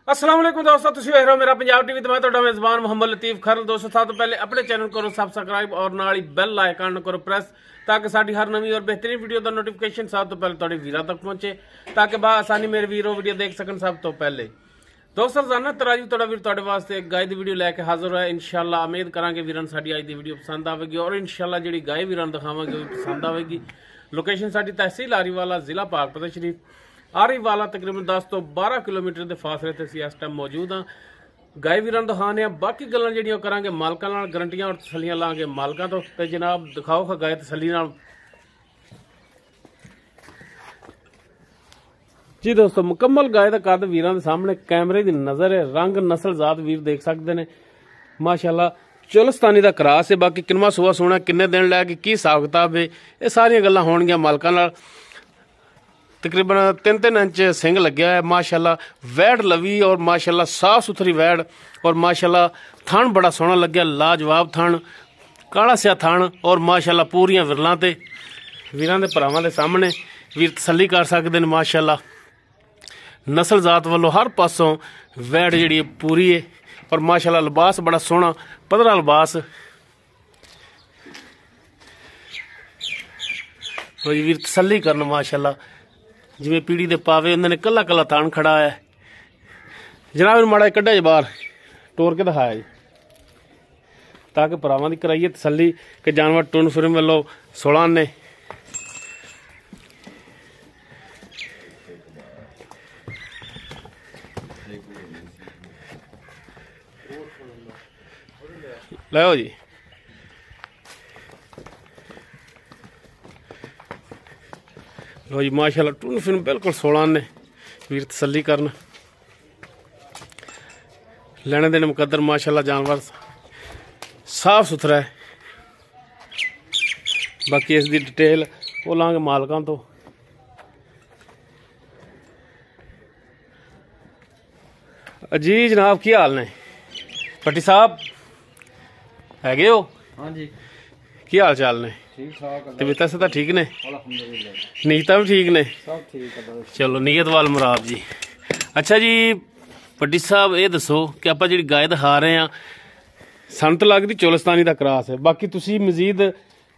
अस्सलाम वालेकुम दोस्तों, तुम देख रहे हो मेरा पंजाब टीवी तो मैं ਤੁਹਾਡਾ मेजबान मोहम्मद लतीफ खरल। दोस्तों सब तो पहले अपने चैनल करो सबसक्राइब और नाल ही बेल आइकन करो प्रेस ताकि साडी हर नवी और बेहतरीन वीडियो का नोटिफिकेशन सब तो पहले ਤੁਹਾਡੇ ਵੀਰਾਂ तक पहुंचे ताकि आसानी मेरे वीरों वीडियो देख सकन सब तो पहले। दोस्तों रोजाना तराजू ਤੁਹਾਡਾ ਵੀਰ ਤੁਹਾਡੇ ਵਾਸਤੇ ਇੱਕ ਗਾਇ ਦੀ ਵੀਡੀਓ ਲੈ ਕੇ ਹਾਜ਼ਰ ਹੋਇਆ। ਇਨਸ਼ਾਅੱਲਾ ਉਮੀਦ ਕਰਾਂਗੇ ਵੀਰਾਂ ਨੂੰ ਸਾਡੀ ਅੱਜ ਦੀ ਵੀਡੀਓ ਪਸੰਦ ਆਵੇਗੀ ਔਰ ਇਨਸ਼ਾਅੱਲਾ ਜਿਹੜੀ ਗਾਇ ਵੀਰਾਂ ਨੂੰ ਦਿਖਾਵਾਂਗੇ ਉਹ ਪਸੰਦ ਆਵੇਗੀ। ਲੋਕੇਸ਼ਨ ਸਾਡੀ ਤਹਿਸੀਲ ਆਰੀਵਾਲਾ ਜ਼ਿਲ੍ਹਾ ਪਾਕਪਤ ਸ਼ਰੀਫ। ਆਰੀਵਾਲਾ ਤਕਰੀਬਨ 10 ਤੋਂ 12 ਕਿਲੋਮੀਟਰ ਦੇ ਫਾਸਲੇ ਤੇ ਅਸੀਂ ਇਸ ਟਾਈਮ ਮੌਜੂਦ ਹਾਂ। ਗਾਇ ਵੀਰਾਂ ਨੂੰ ਦਿਖਾਣੇ ਆ, ਬਾਕੀ ਗੱਲਾਂ ਜਿਹੜੀਆਂ ਕਰਾਂਗੇ ਮਾਲਕਾਂ ਨਾਲ, ਗਰੰਟੀਆਂ ਔਰ ਤਸੱਲੀਆਂ ਲਾਂਗੇ ਮਾਲਕਾਂ ਤੋਂ। ਤੇ ਜਨਾਬ ਦਿਖਾਓ ਖਾ ਗਾਇ ਤਸੱਲੀ ਨਾਲ। जी दोस्तों मुकम्मल गाय का कद वीर के सामने कैमरे की नज़र है। रंग नस्ल जात वीर देख सकते हैं माशाल्लाह। चोलस्तानी का क्रास है। बाकी किनवा सुबह सोना किन्ने दिन लैके की हिसाब किताब है ये सारिया गल्लां होणगियां मालकां नाल। तकरीबन 3-3 इंच सिंग लग्या है माशाल्लाह। वैड़ लवी और माशाल्लाह साफ सुथरी वैड़ और माशाल्लाह थण बड़ा सोहना लग्या, लाजवाब थण, काला सिया थण और माशाल्लाह पूरियां विरलां ते वीरां दे भरावां दे सामने वीर तसल्ली कर सकते हैं माशाल्लाह। नस्ल जात वालों हर पासों वैड़ जी पूरी है और माशाल्लाह लिबास बड़ा सोहना पधरा लिबास। वीर तसल्ली करन माशाल्लाह जिवें पीढ़ी दे पावे उन्होंने कला कला तान खड़ा है। जनाब माड़ा कड्ढा जी बाहर टोर के दिखाया जी ताकि भरावां दी कराइए तसल्ली कि जानवर टुन फिरन वालों 16 ने। लो जी लो जी माशाल्लाह टून फिन बिल्कुल 16 ने। वीर तसल्ली करन लेने देने मुकद्दर माशाल्लाह जानवर साफ सुथरा है। बाकी इसकी डिटेल वो लांगे मालकां तो। जी जनाब की हाल ने पट्टी साहब हैगे हो? हाँ जी की हाल चाल ने? ठीक ठाक। तबीयत से तो ठीक ने? अल्हम्दुलिल्लाह। नीयत भी ठीक ने? सब ठीक है। चलो नीयत वाल मुराद जी। अच्छा जी पट्टी साहब ये दसो कि आप जी गाय दिखा रहे हैं सन तो लगती चोलस्तानी का क्रास है। बाकी तुसी मजीद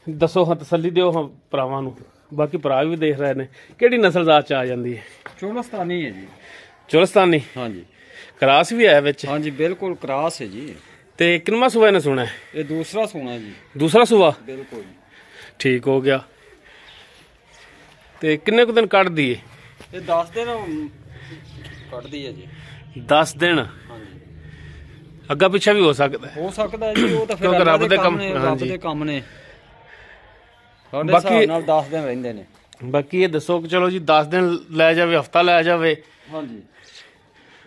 दसो हाँ तसल्ली दो हाँ भरावां नूं। बाकी भरा भी देख रहे हैं किहड़ी नस्ल जात च आ जाती है? चोलस्तानी है जी। चोलस्तानी? हाँ जी। क्रास भी है विच? हाँ जी बिल्कुल क्रास है जी। ते किनवा सुबह ने सुना है? ये दूसरा सुना है जी। दूसरा सुबह? बिल्कुल ठीक हो गया। ते किन्ने को दिन कट दिए? ये 10 दिन कट दी है जी। 10 दिन? हाँ जी। अग्गा पिछा भी हो सकता है? हो सकता है जी। वो तो फिर रब दे काम ने, रब दे काम ने। बाकी 10 दिन रहिंदे ने। बाकी ये दसो कि चलो जी 10 दिन लै जावे, हफ्ता लै जावे। हाँ जी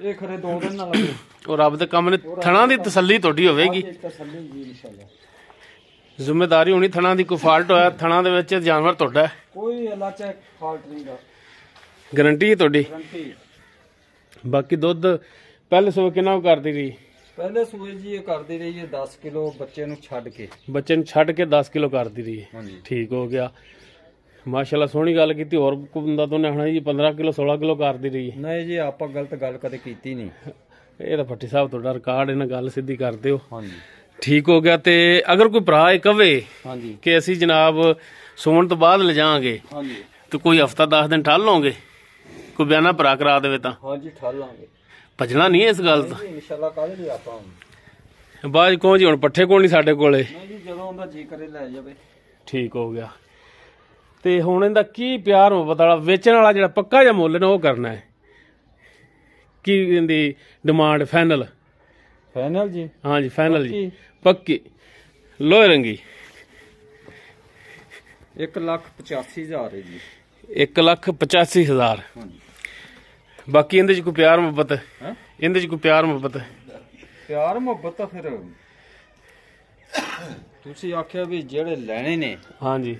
ये खरे 2 दिन ना लगे और रब दे काम ने थणा दी तसल्ली तोड़ी होवेगी। तसल्ली जी इंशाल्लाह। जिम्मेदारी होनी थणा दी। कोई फाल्ट होया थणा दे विच जानवर तोड़ा है? कोई अल्लाह च फाल्ट नहीं दा। गारंटी है तोड़ी? गारंटी। बाकी दुध पहले सुबह कितना करदी रही? पहले सुबह जी ये करदी रही है 10 किलो बच्चे नूं छड्ड के। बच्चे नूं छड्ड के 10 किलो करदी रही है। हाँ जी ठीक हो गया माशाल्लाह। सोहनी गल कीती। और कोई बंदा तो आखना जी 15 किलो 16 किलो करदी रही है। नहीं जी आप गलत गल कदे कीती नहीं। ये तो भट्टी साहब तुहाडा रिकॉर्ड इन्हां गल सीधी करदे हो। हाँ जी ठीक हो गया। ते अगर कोई भरा कवे हाँ जी कि असी जनाब सोन तो बाद ले जाएंगे हाँ जी तो कोई हफ्ता 10 दिन ठल लोगे? कोई बयाना भरा करा दे तां? हाँ जी ठल लांगे। भजना नहीं है इस गल तो? इंशाल्लाह काले दी आपां बाद कौन जी हुण पट्ठे कोल नहीं साडे कोले? नहीं जी जदों उहदा जी करे ले जावे। ठीक हो गया। ते हुण इहदा की प्यार मुहब्बत वाला वेचण वाला जिहड़ा पक्का जिहा मुੱਲ ने वो करना है की इहदी डिमांड फाइनल? फाइनल जी हाँ जी फाइनल जी पक्की लोहे रंगी 1,85,000 है जी। 1,85,000। हाँ जी बाकी इहदे च कोई प्यार मुहब्बत है? इहदे च कोई प्यार मुहब्बत है? प्यार मुहब्बत तो फिर तुसी आख्या भी जेड़े लेने ने हाँ जी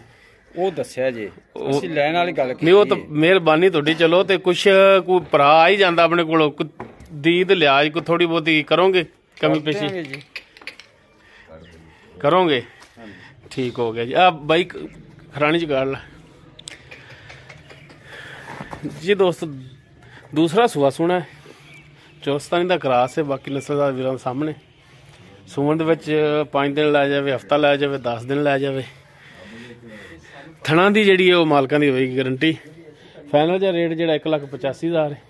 वो दस्या जी। ਅਸੀਂ ਲੈਣ ਵਾਲੀ ਗੱਲ ਕੀਤੀ नहीं वो तो मेहरबानी ਤੁਹਾਡੀ। चलो तो कुछ कोई भरा आ ही जाता अपने कोलों दी ते लिहाज को थोड़ी बहुती करोगे कमी पेशी जी करोगे? ठीक हो गया जी। आप बाइक खरानी च गाड़ ला जी। दोस्त दूसरा सुहा सुना है ਚੋਸਤਾਨੀ ਦਾ ਕਰਾਸ ਹੈ। ਬਾਕੀ ਨਸਲਦਾਰ ਵੀਰਾਂ ਦੇ ਸਾਹਮਣੇ ਸੂਣ ਦੇ ਵਿੱਚ 5 ਦਿਨ ਲੈ ਜਾਵੇ, ਹਫਤਾ ਲੈ ਜਾਵੇ, 10 ਦਿਨ ਲੈ ਜਾਵੇ। ਥਣਾ ਦੀ ਜਿਹੜੀ ਉਹ ਮਾਲਕਾਂ ਦੀ ਹੋਵੇਗੀ ਗਰੰਟੀ। ਫਾਈਨਲ ਜਿਹਾ ਰੇਟ ਜਿਹੜਾ 1,85,000 ਹੈ।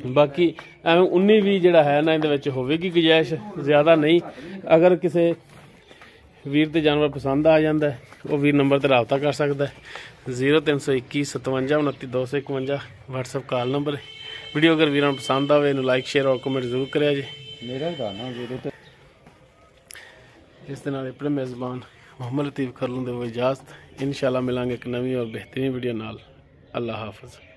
ਬਾਕੀ ਐਵੇਂ 19-20 ਜਿਹੜਾ ਹੈ ਨਾ ਇਹਦੇ ਵਿੱਚ ਹੋਵੇਗੀ ਗੁੰਜਾਇਸ਼, ਜ਼ਿਆਦਾ ਨਹੀਂ। ਅਗਰ ਕਿਸੇ ਵੀਰ ਤੇ ਜਾਨਵਰ ਪਸੰਦ ਆ ਜਾਂਦਾ ਉਹ ਵੀਰ ਨੰਬਰ ਤੇ ਰਾਬਤਾ ਕਰ ਸਕਦਾ ਹੈ। 0321 57 29 251 WhatsApp ਕਾਲ ਨੰਬਰ ਹੈ। ਵੀਡੀਓ ਅਗਰ ਵੀਰਾਂ ਨੂੰ ਪਸੰਦ ਆਵੇ ਇਹਨੂੰ ਲਾਈਕ ਸ਼ੇਅਰ ਔਰ ਕਮੈਂਟ ਜ਼ਰੂਰ ਕਰਿਆ ਜੀ। ਮੇਰਾ ਗਾਣਾ ਵੀਰੇ ਤੇ ਇਸ ਦੇ ਨਾਲ ਆਪਣੇ ਮੇਜ਼ਬਾਨ ਮੁਹੰਮਦ ਲਤੀਫ ਖਰਲੂ ਦੇ ਇਜਾਜ਼ਤ। ਇਨਸ਼ਾਅੱਲਾ ਮਿਲਾਂਗੇ ਇੱਕ ਨਵੀਂ ਔਰ ਬਿਹਤਰੀਨ ਵੀਡੀਓ ਨਾਲ। ਅੱਲਾ ਹਾਫਿਜ਼।